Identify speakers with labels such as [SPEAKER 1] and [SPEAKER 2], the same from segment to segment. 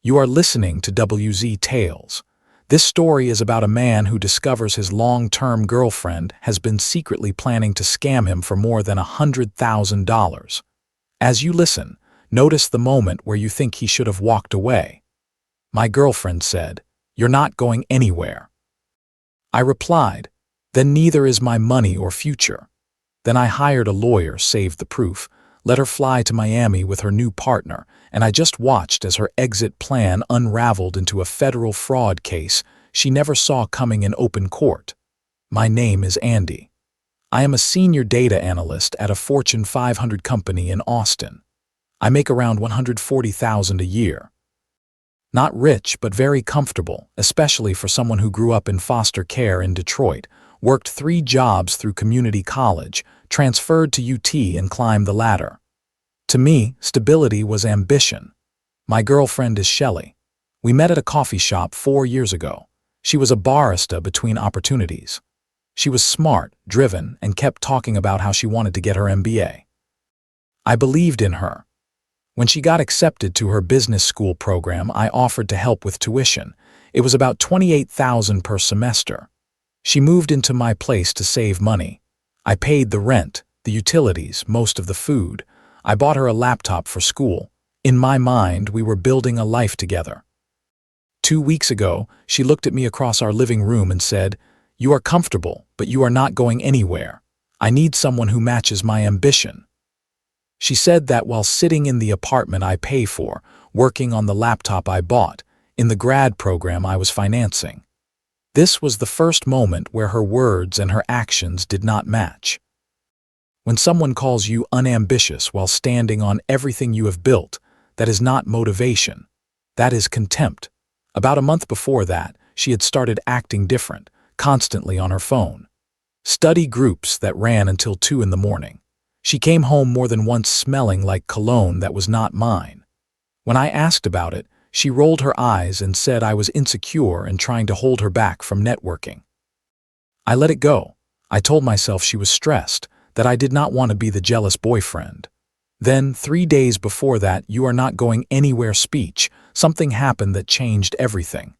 [SPEAKER 1] You are listening to WZ Tales. This story is about a man who discovers his long-term girlfriend has been secretly planning to scam him for more than $100,000. As you listen, notice the moment where you think he should have walked away. My girlfriend said, "You're not going anywhere." I replied, "Then neither is my money or future." Then I hired a lawyer, saved the proof, let her fly to Miami with her new partner, and I just watched as her exit plan unraveled into a federal fraud case she never saw coming in open court. My name is Andy. I am a senior data analyst at a Fortune 500 company in Austin. I make around $140,000 a year. Not rich, but very comfortable, especially for someone who grew up in foster care in Detroit, worked 3 jobs through community college, transferred to UT and climbed the ladder. To me, stability was ambition. My girlfriend is Shelley. We met at a coffee shop 4 years ago. She was a barista between opportunities. She was smart, driven, and kept talking about how she wanted to get her MBA. I believed in her. When she got accepted to her business school program, I offered to help with tuition. It was about $28,000 per semester. She moved into my place to save money. I paid the rent, the utilities, most of the food. I bought her a laptop for school. In my mind, we were building a life together. 2 weeks ago, she looked at me across our living room and said, "You are comfortable, but you are not going anywhere. I need someone who matches my ambition." She said that while sitting in the apartment I pay for, working on the laptop I bought, in the grad program I was financing. This was the first moment where her words and her actions did not match. When someone calls you unambitious while standing on everything you have built, that is not motivation. That is contempt. About a month before that, she had started acting different, constantly on her phone. Study groups that ran until 2 in the morning. She came home more than once smelling like cologne that was not mine. When I asked about it, she rolled her eyes and said I was insecure and trying to hold her back from networking. I let it go. I told myself she was stressed, that I did not want to be the jealous boyfriend. Then, 3 days before that "you are not going anywhere" speech, something happened that changed everything.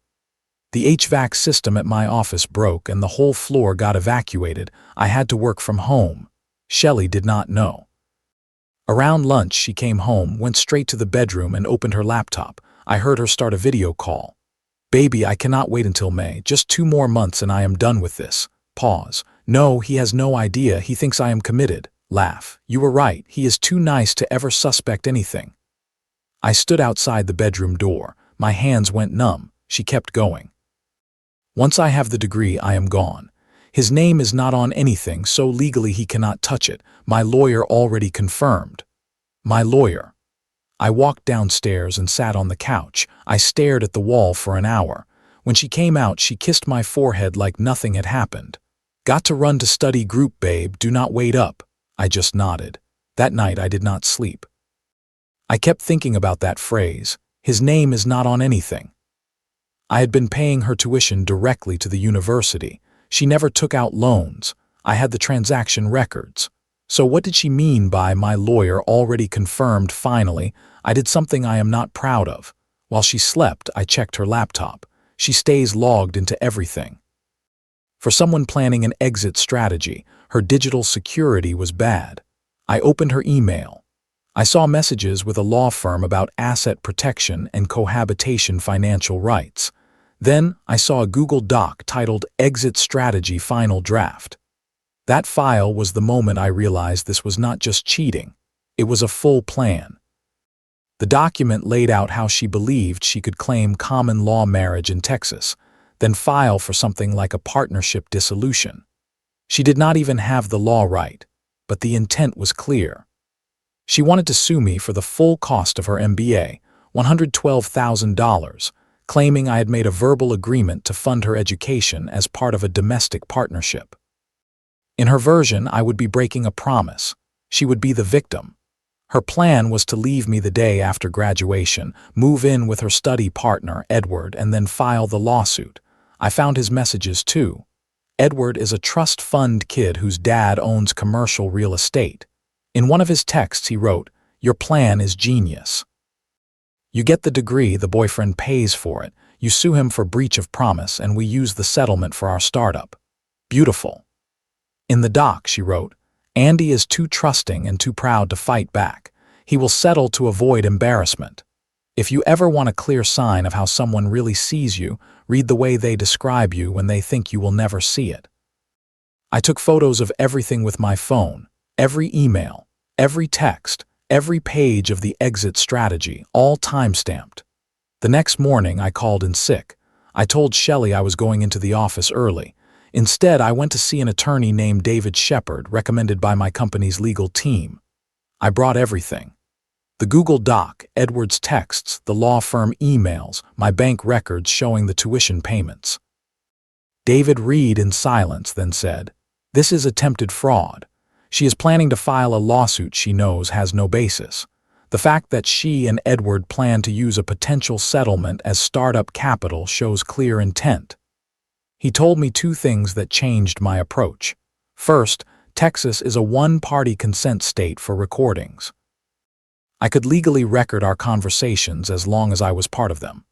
[SPEAKER 1] The HVAC system at my office broke and the whole floor got evacuated. I had to work from home. Shelley did not know. Around lunch, she came home, went straight to the bedroom and opened her laptop. I heard her start a video call. "Baby, I cannot wait until May. Just 2 more months and I am done with this." Pause. "No, he has no idea. He thinks I am committed." Laugh. "You were right. He is too nice to ever suspect anything." I stood outside the bedroom door. My hands went numb. She kept going. "Once I have the degree, I am gone. His name is not on anything, so legally he cannot touch it. My lawyer already confirmed." My lawyer. I walked downstairs and sat on the couch. I stared at the wall for an hour. When she came out, she kissed my forehead like nothing had happened. "Got to run to study group, babe. Do not wait up." I just nodded. That night I did not sleep. I kept thinking about that phrase, "His name is not on anything." I had been paying her tuition directly to the university. She never took out loans. I had the transaction records. So what did she mean by "my lawyer already confirmed"? Finally, I did something I am not proud of. While she slept, I checked her laptop. She stays logged into everything. For someone planning an exit strategy, her digital security was bad. I opened her email. I saw messages with a law firm about asset protection and cohabitation financial rights. Then I saw a Google Doc titled "Exit Strategy Final Draft." That file was the moment I realized this was not just cheating. It was a full plan. The document laid out how she believed she could claim common law marriage in Texas, then file for something like a partnership dissolution. She did not even have the law right, but the intent was clear. She wanted to sue me for the full cost of her MBA, $112,000, claiming I had made a verbal agreement to fund her education as part of a domestic partnership. In her version, I would be breaking a promise. She would be the victim. Her plan was to leave me the day after graduation, move in with her study partner, Edward, and then file the lawsuit. I found his messages too. Edward is a trust fund kid whose dad owns commercial real estate. In one of his texts he wrote, "Your plan is genius." You get the degree, the boyfriend pays for it, you sue him for breach of promise, and we use the settlement for our startup. Beautiful. In the doc, she wrote, Andy is too trusting and too proud to fight back. He will settle to avoid embarrassment. If you ever want a clear sign of how someone really sees you, read the way they describe you when they think you will never see it. I took photos of everything with my phone, every email, every text, every page of the exit strategy, all time-stamped. The next morning, I called in sick. I told Shelley I was going into the office early. Instead, I went to see an attorney named David Shepard, recommended by my company's legal team. I brought everything. The Google Doc, Edward's texts, the law firm emails, my bank records showing the tuition payments. David read in silence, then said, "This is attempted fraud. She is planning to file a lawsuit she knows has no basis. The fact that she and Edward plan to use a potential settlement as startup capital shows clear intent." He told me two things that changed my approach. First, Texas is a one-party consent state for recordings. I could legally record our conversations as long as I was part of them.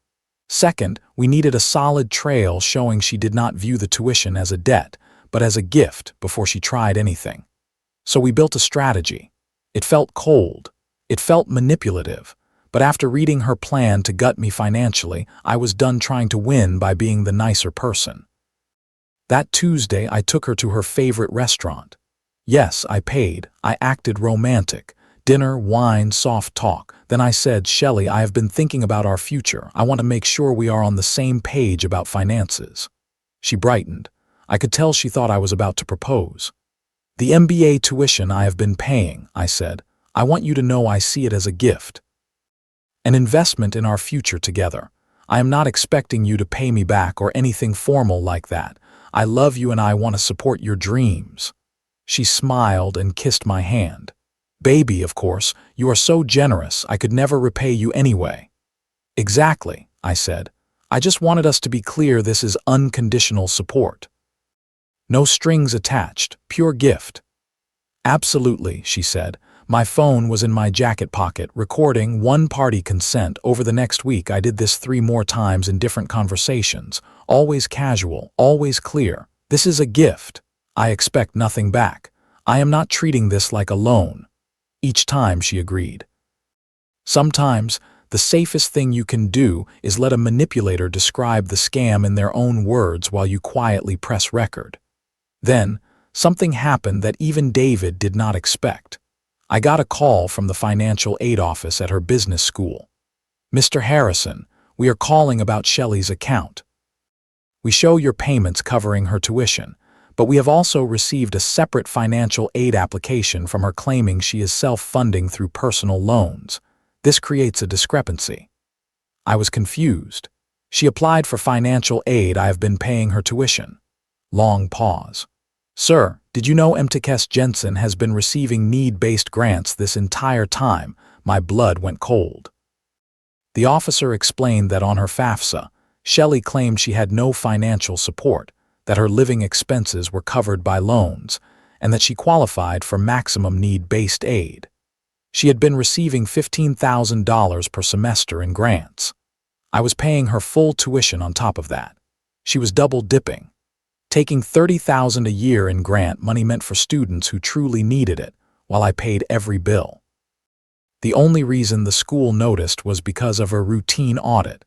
[SPEAKER 1] Second, we needed a solid trail showing she did not view the tuition as a debt, but as a gift before she tried anything. So we built a strategy. It felt cold. It felt manipulative. But after reading her plan to gut me financially, I was done trying to win by being the nicer person. That Tuesday, I took her to her favorite restaurant. Yes, I paid. I acted romantic. Dinner, wine, soft talk. Then I said, "Shelley, I have been thinking about our future. I want to make sure we are on the same page about finances." She brightened. I could tell she thought I was about to propose. "The MBA tuition I have been paying," I said. "I want you to know I see it as a gift. An investment in our future together. I am not expecting you to pay me back or anything formal like that. I love you and I want to support your dreams." She smiled and kissed my hand. "Baby, of course, you are so generous, I could never repay you anyway." "Exactly," I said. "I just wanted us to be clear this is unconditional support. No strings attached, pure gift." "Absolutely," she said. My phone was in my jacket pocket, recording one-party consent. Over the next week, I did this 3 more times in different conversations. Always casual, always clear. This is a gift. I expect nothing back. I am not treating this like a loan. Each time she agreed. Sometimes, the safest thing you can do is let a manipulator describe the scam in their own words while you quietly press record. Then, something happened that even David did not expect. I got a call from the financial aid office at her business school. "Mr. Harrison, we are calling about Shelley's account. We show your payments covering her tuition, but we have also received a separate financial aid application from her claiming she is self-funding through personal loans. This creates a discrepancy." I was confused. "She applied for financial aid. I have been paying her tuition." Long pause. "Sir, did you know MTKS Jensen has been receiving need-based grants this entire time?" My blood went cold. The officer explained that on her FAFSA, Shelley claimed she had no financial support, that her living expenses were covered by loans, and that she qualified for maximum need-based aid. She had been receiving $15,000 per semester in grants. I was paying her full tuition on top of that. She was double-dipping. Taking $30,000 a year in grant money meant for students who truly needed it, while I paid every bill. The only reason the school noticed was because of a routine audit.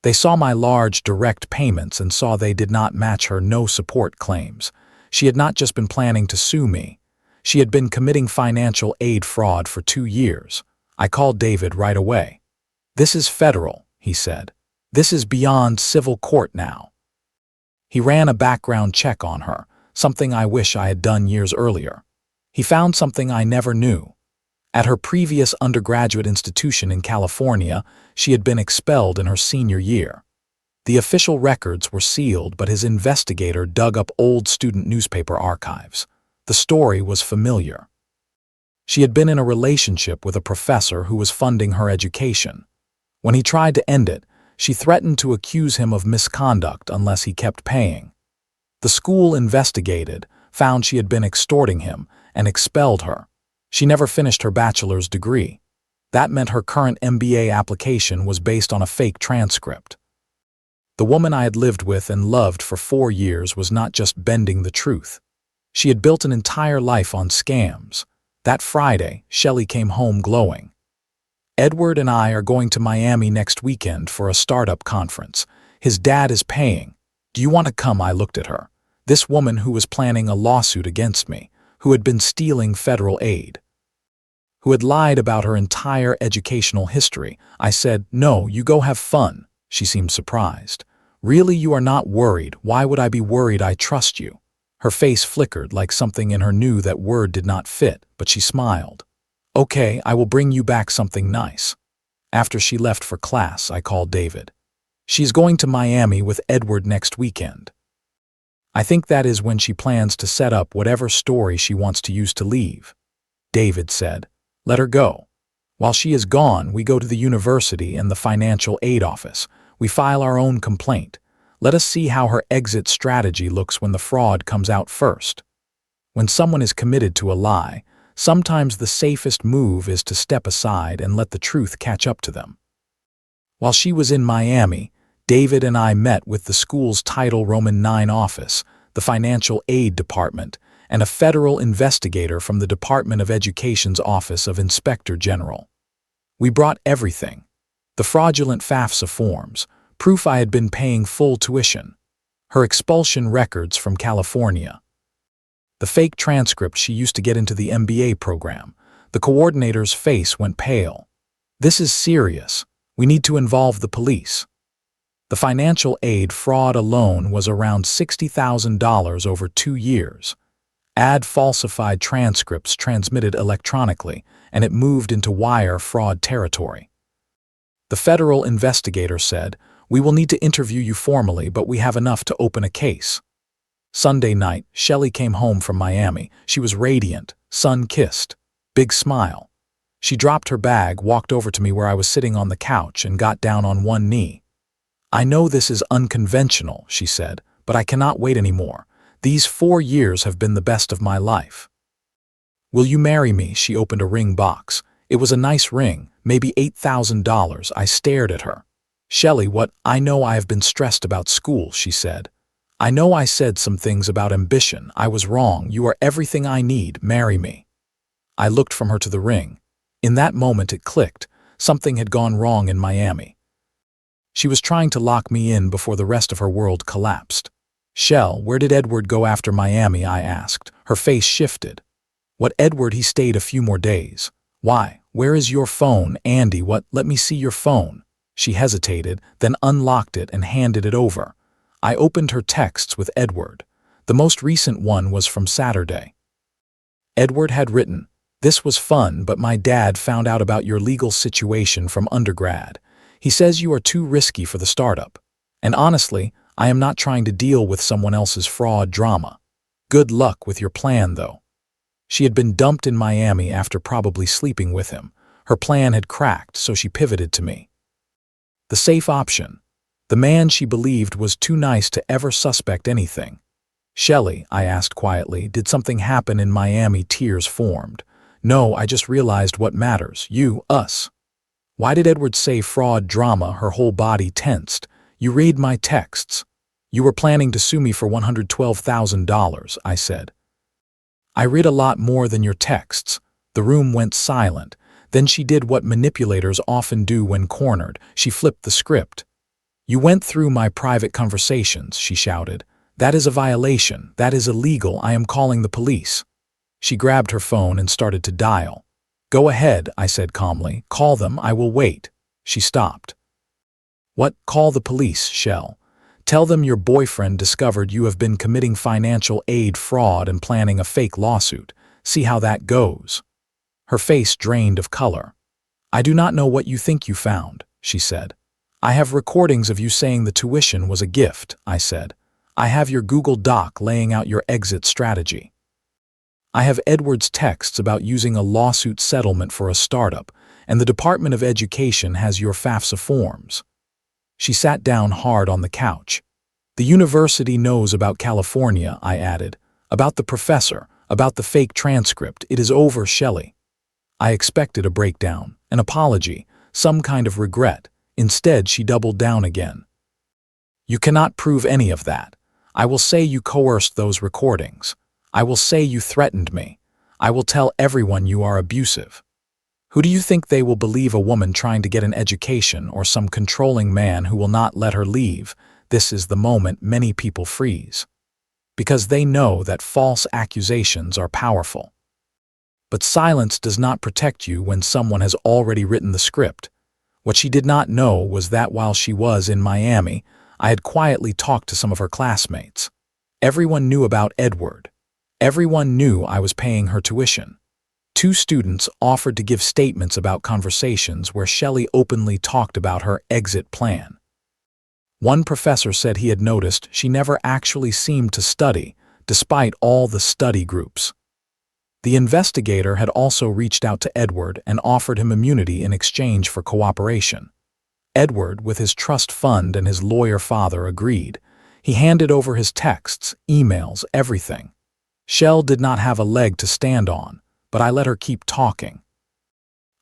[SPEAKER 1] They saw my large direct payments and saw they did not match her no-support claims. She had not just been planning to sue me. She had been committing financial aid fraud for 2 years. I called David right away. "This is federal," he said. "This is beyond civil court now." He ran a background check on her, something I wish I had done years earlier. He found something I never knew. At her previous undergraduate institution in California, she had been expelled in her senior year. The official records were sealed, but his investigator dug up old student newspaper archives. The story was familiar. She had been in a relationship with a professor who was funding her education. When he tried to end it, she threatened to accuse him of misconduct unless he kept paying. The school investigated, found she had been extorting him, and expelled her. She never finished her bachelor's degree. That meant her current MBA application was based on a fake transcript. The woman I had lived with and loved for 4 years was not just bending the truth. She had built an entire life on scams. That Friday, Shelley came home glowing. "Edward and I are going to Miami next weekend for a startup conference. His dad is paying. Do you want to come?" I looked at her. This woman who was planning a lawsuit against me, who had been stealing federal aid, who had lied about her entire educational history. I said, "No, you go have fun." She seemed surprised. "Really, you are not worried? Why would I be worried? I trust you." Her face flickered like something in her knew that word did not fit, but she smiled. "Okay, I will bring you back something nice." After she left for class, I called David. "She's going to Miami with Edward next weekend. I think that is when she plans to set up whatever story she wants to use to leave." David said, "Let her go. While she is gone, we go to the university and the financial aid office. We file our own complaint. Let us see how her exit strategy looks when the fraud comes out first." When someone is committed to a lie, sometimes the safest move is to step aside and let the truth catch up to them. While she was in Miami, David and I met with the school's Title IX office, the financial aid department, and a federal investigator from the Department of Education's Office of Inspector General. We brought everything: the fraudulent FAFSA forms, proof I had been paying full tuition, her expulsion records from California, the fake transcript she used to get into the MBA program. The coordinator's face went pale. "This is serious. We need to involve the police." The financial aid fraud alone was around $60,000 over 2 years. Add falsified transcripts transmitted electronically, and it moved into wire fraud territory. The federal investigator said, "We will need to interview you formally, but we have enough to open a case." Sunday night, Shelley came home from Miami. She was radiant, sun-kissed, big smile. She dropped her bag, walked over to me where I was sitting on the couch, and got down on one knee. "I know this is unconventional," she said, "but I cannot wait anymore. These 4 years have been the best of my life. Will you marry me?" She opened a ring box. It was a nice ring, maybe $8,000. I stared at her. "Shelley, what? I know I have been stressed about school," she said. "I know I said some things about ambition. I was wrong. You are everything I need. Marry me." I looked from her to the ring. In that moment it clicked. Something had gone wrong in Miami. She was trying to lock me in before the rest of her world collapsed. "Shell, where did Edward go after Miami?" I asked. Her face shifted. "What Edward? He stayed a few more days." "Why? Where is your phone, Andy? What? Let me see your phone." She hesitated, then unlocked it and handed it over. I opened her texts with Edward. The most recent one was from Saturday. Edward had written, "This was fun, but my dad found out about your legal situation from undergrad. He says you are too risky for the startup. And honestly, I am not trying to deal with someone else's fraud drama. Good luck with your plan, though." She had been dumped in Miami after probably sleeping with him. Her plan had cracked, so she pivoted to me. The safe option. The man she believed was too nice to ever suspect anything. "Shelley," I asked quietly, "did something happen in Miami?" Tears formed. "No, I just realized what matters. You, us." "Why did Edward say fraud drama?" Her whole body tensed. "You read my texts. You were planning to sue me for $112,000, I said. "I read a lot more than your texts." The room went silent. Then she did what manipulators often do when cornered. She flipped the script. "You went through my private conversations," she shouted. "That is a violation. That is illegal. I am calling the police." She grabbed her phone and started to dial. "Go ahead," I said calmly. "Call them. I will wait." She stopped. "What? Call the police, Shell. Tell them your boyfriend discovered you have been committing financial aid fraud and planning a fake lawsuit. See how that goes." Her face drained of color. "I do not know what you think you found," she said. "I have recordings of you saying the tuition was a gift," I said. "I have your Google Doc laying out your exit strategy. I have Edward's texts about using a lawsuit settlement for a startup, and the Department of Education has your FAFSA forms." She sat down hard on the couch. "The university knows about California," I added. "About the professor, about the fake transcript. It is over, Shelley." I expected a breakdown, an apology, some kind of regret. Instead, she doubled down again. You cannot prove any of that. I will say you coerced those recordings. I will say you threatened me. I will tell everyone you are abusive. Who do you think they will believe, a woman trying to get an education or some controlling man who will not let her leave? This is the moment many people freeze. Because they know that false accusations are powerful. But silence does not protect you when someone has already written the script. What she did not know was that while she was in Miami, I had quietly talked to some of her classmates. Everyone knew about Edward. Everyone knew I was paying her tuition. 2 students offered to give statements about conversations where Shelley openly talked about her exit plan. One professor said he had noticed she never actually seemed to study, despite all the study groups. The investigator had also reached out to Edward and offered him immunity in exchange for cooperation. Edward, with his trust fund and his lawyer father, agreed. He handed over his texts, emails, everything. Shell did not have a leg to stand on, but I let her keep talking.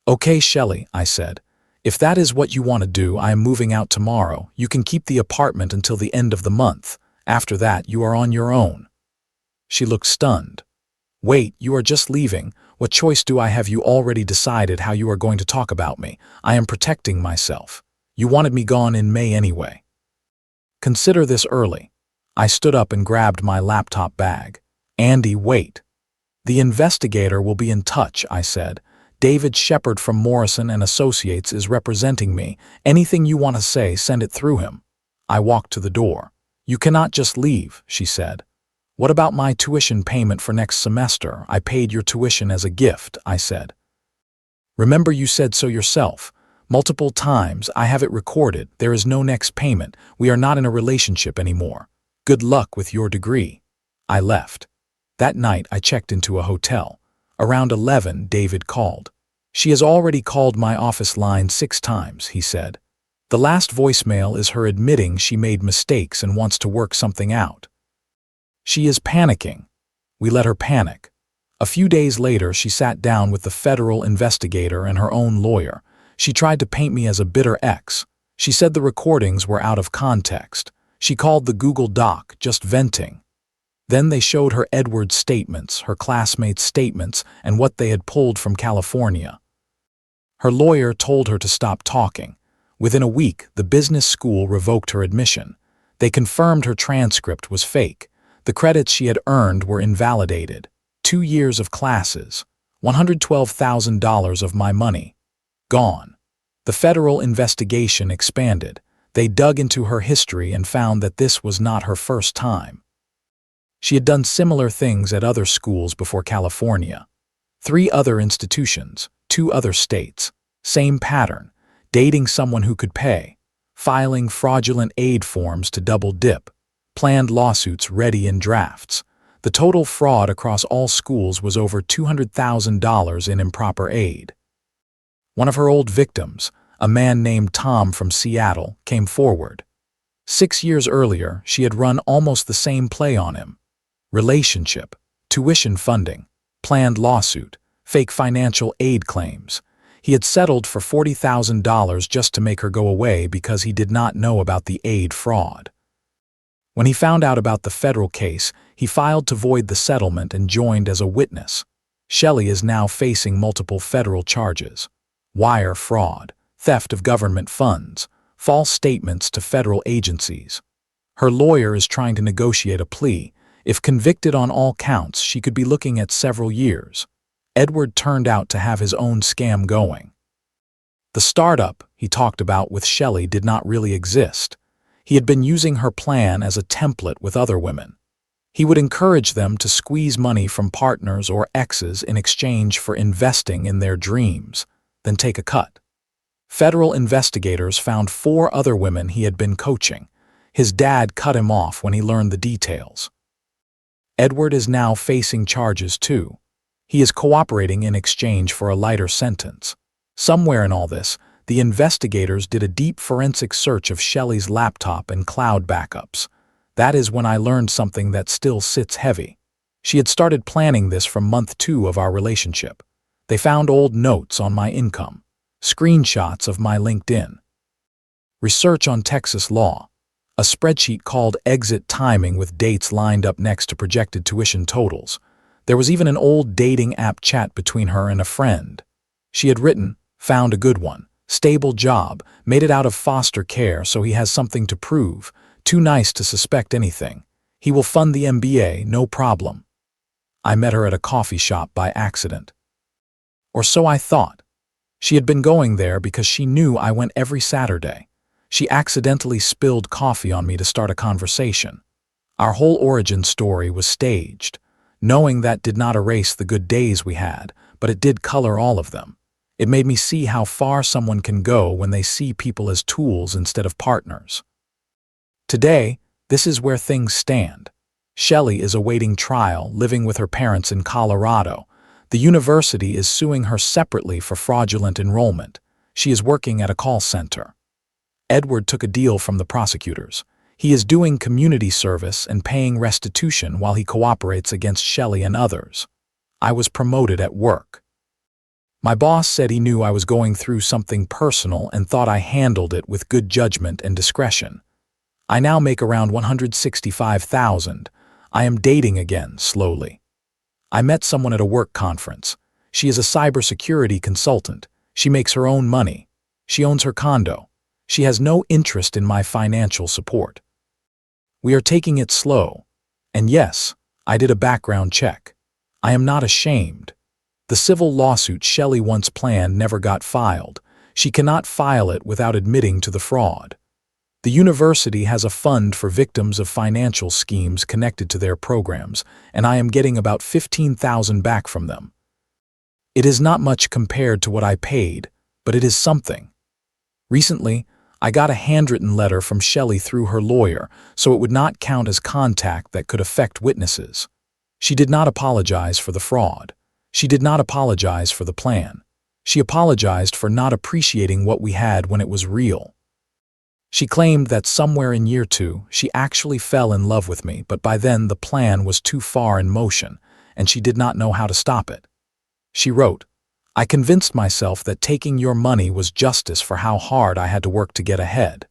[SPEAKER 1] Okay, Shelley, I said. If that is what you want to do, I am moving out tomorrow. You can keep the apartment until the end of the month. After that, you are on your own. She looked stunned. Wait, you are just leaving. What choice do I have? You already decided how you are going to talk about me. I am protecting myself. You wanted me gone in May anyway. Consider this early. I stood up and grabbed my laptop bag. Andy, wait. The investigator will be in touch, I said. David Shepard from Morrison and Associates is representing me. Anything you want to say, send it through him. I walked to the door. You cannot just leave, she said. What about my tuition payment for next semester? I paid your tuition as a gift, I said. Remember, you said so yourself. Multiple times. I have it recorded. There is no next payment. We are not in a relationship anymore. Good luck with your degree. I left. That night, I checked into a hotel. Around 11, David called. She has already called my office line 6 times, he said. The last voicemail is her admitting she made mistakes and wants to work something out. She is panicking. We let her panic. A few days later, she sat down with the federal investigator and her own lawyer. She tried to paint me as a bitter ex. She said the recordings were out of context. She called the Google Doc just venting. Then they showed her Edward's statements, her classmates' statements, and what they had pulled from California. Her lawyer told her to stop talking. Within a week, the business school revoked her admission. They confirmed her transcript was fake. The credits she had earned were invalidated. 2 years of classes. $112,000 of my money. Gone. The federal investigation expanded. They dug into her history and found that this was not her first time. She had done similar things at other schools before California. 3 other institutions, 2 other states. Same pattern. Dating someone who could pay. Filing fraudulent aid forms to double dip. Planned lawsuits ready in drafts. The total fraud across all schools was over $200,000 in improper aid. One of her old victims, a man named Tom from Seattle, came forward. 6 years earlier, she had run almost the same play on him. Relationship, tuition funding, planned lawsuit, fake financial aid claims. He had settled for $40,000 just to make her go away because he did not know about the aid fraud. When he found out about the federal case, he filed to void the settlement and joined as a witness. Shelley is now facing multiple federal charges: wire fraud, theft of government funds, false statements to federal agencies. Her lawyer is trying to negotiate a plea. If convicted on all counts, she could be looking at several years. Edward turned out to have his own scam going. The startup he talked about with Shelley did not really exist. He had been using her plan as a template with other women. He would encourage them to squeeze money from partners or exes in exchange for investing in their dreams, then take a cut. Federal investigators found 4 other women he had been coaching. His dad cut him off when he learned the details. Edward is now facing charges too. He is cooperating in exchange for a lighter sentence. Somewhere in all this, the investigators did a deep forensic search of Shelley's laptop and cloud backups. That is when I learned something that still sits heavy. She had started planning this from month 2 of our relationship. They found old notes on my income. screenshots of my LinkedIn, research on Texas law, a spreadsheet called exit timing with dates lined up next to projected tuition totals. There was even an old dating app chat between her and a friend. She had written, "Found a good one. Stable job, made it out of foster care so he has something to prove. Too nice to suspect anything. He will fund the MBA, no problem." I met her at a coffee shop by accident. Or so I thought. She had been going there because she knew I went every Saturday. She accidentally spilled coffee on me to start a conversation. Our whole origin story was staged. Knowing that did not erase the good days we had, but it did color all of them. It made me see how far someone can go when they see people as tools instead of partners. Today, this is where things stand. Shelley is awaiting trial, living with her parents in Colorado. The university is suing her separately for fraudulent enrollment. She is working at a call center. Edward took a deal from the prosecutors. He is doing community service and paying restitution while he cooperates against Shelley and others. I was promoted at work. My boss said he knew I was going through something personal and thought I handled it with good judgment and discretion. I now make around $165,000. I am dating again, slowly. I met someone at a work conference. She is a cybersecurity consultant. She makes her own money. She owns her condo. She has no interest in my financial support. We are taking it slow. And yes, I did a background check. I am not ashamed. The civil lawsuit Shelley once planned never got filed. She cannot file it without admitting to the fraud. The university has a fund for victims of financial schemes connected to their programs, and I am getting about $15,000 back from them. It is not much compared to what I paid, but it is something. Recently, I got a handwritten letter from Shelley through her lawyer, so it would not count as contact that could affect witnesses. She did not apologize for the fraud. She did not apologize for the plan. She apologized for not appreciating what we had when it was real. She claimed that somewhere in year 2, she actually fell in love with me, but by then the plan was too far in motion, and she did not know how to stop it. She wrote, "I convinced myself that taking your money was justice for how hard I had to work to get ahead.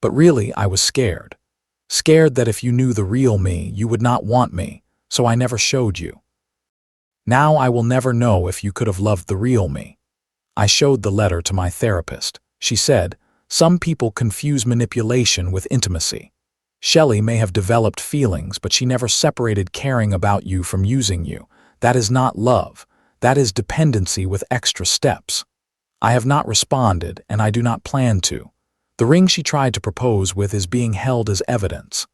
[SPEAKER 1] But really, I was scared. Scared that if you knew the real me, you would not want me, so I never showed you. Now I will never know if you could have loved the real me." I showed the letter to my therapist. She said, "Some people confuse manipulation with intimacy. Shelley may have developed feelings, but she never separated caring about you from using you. That is not love. That is dependency with extra steps." I have not responded, and I do not plan to. The ring she tried to propose with is being held as evidence.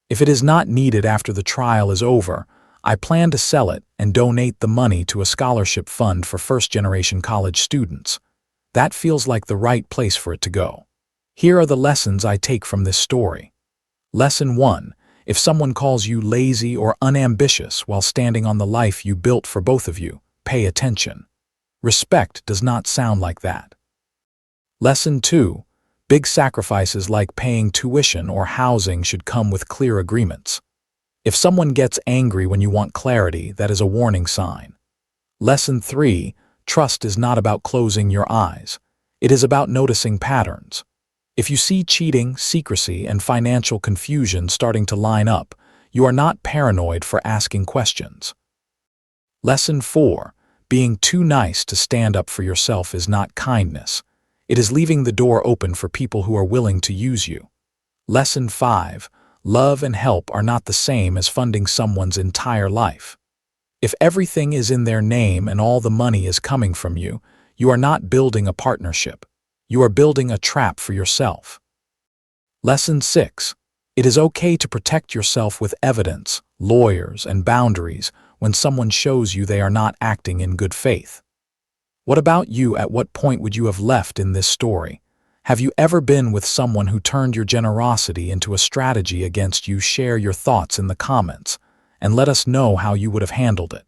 [SPEAKER 1] If it is not needed after the trial is over, I plan to sell it and donate the money to a scholarship fund for first-generation college students. That feels like the right place for it to go. Here are the lessons I take from this story. Lesson 1. If someone calls you lazy or unambitious while standing on the life you built for both of you, pay attention. Respect does not sound like that. Lesson 2. Big sacrifices like paying tuition or housing should come with clear agreements. If someone gets angry when you want clarity, that is a warning sign. Lesson 3. Trust is not about closing your eyes. It is about noticing patterns. If you see cheating, secrecy, and financial confusion starting to line up, you are not paranoid for asking questions. Lesson 4. Being too nice to stand up for yourself is not kindness. It is leaving the door open for people who are willing to use you. Lesson 5. Love and help are not the same as funding someone's entire life. If everything is in their name and all the money is coming from you, you are not building a partnership. You are building a trap for yourself. Lesson 6. It is okay to protect yourself with evidence, lawyers, and boundaries when someone shows you they are not acting in good faith. What about you? At what point would you have left in this story? Have you ever been with someone who turned your generosity into a strategy against you? Share your thoughts in the comments, and let us know how you would have handled it.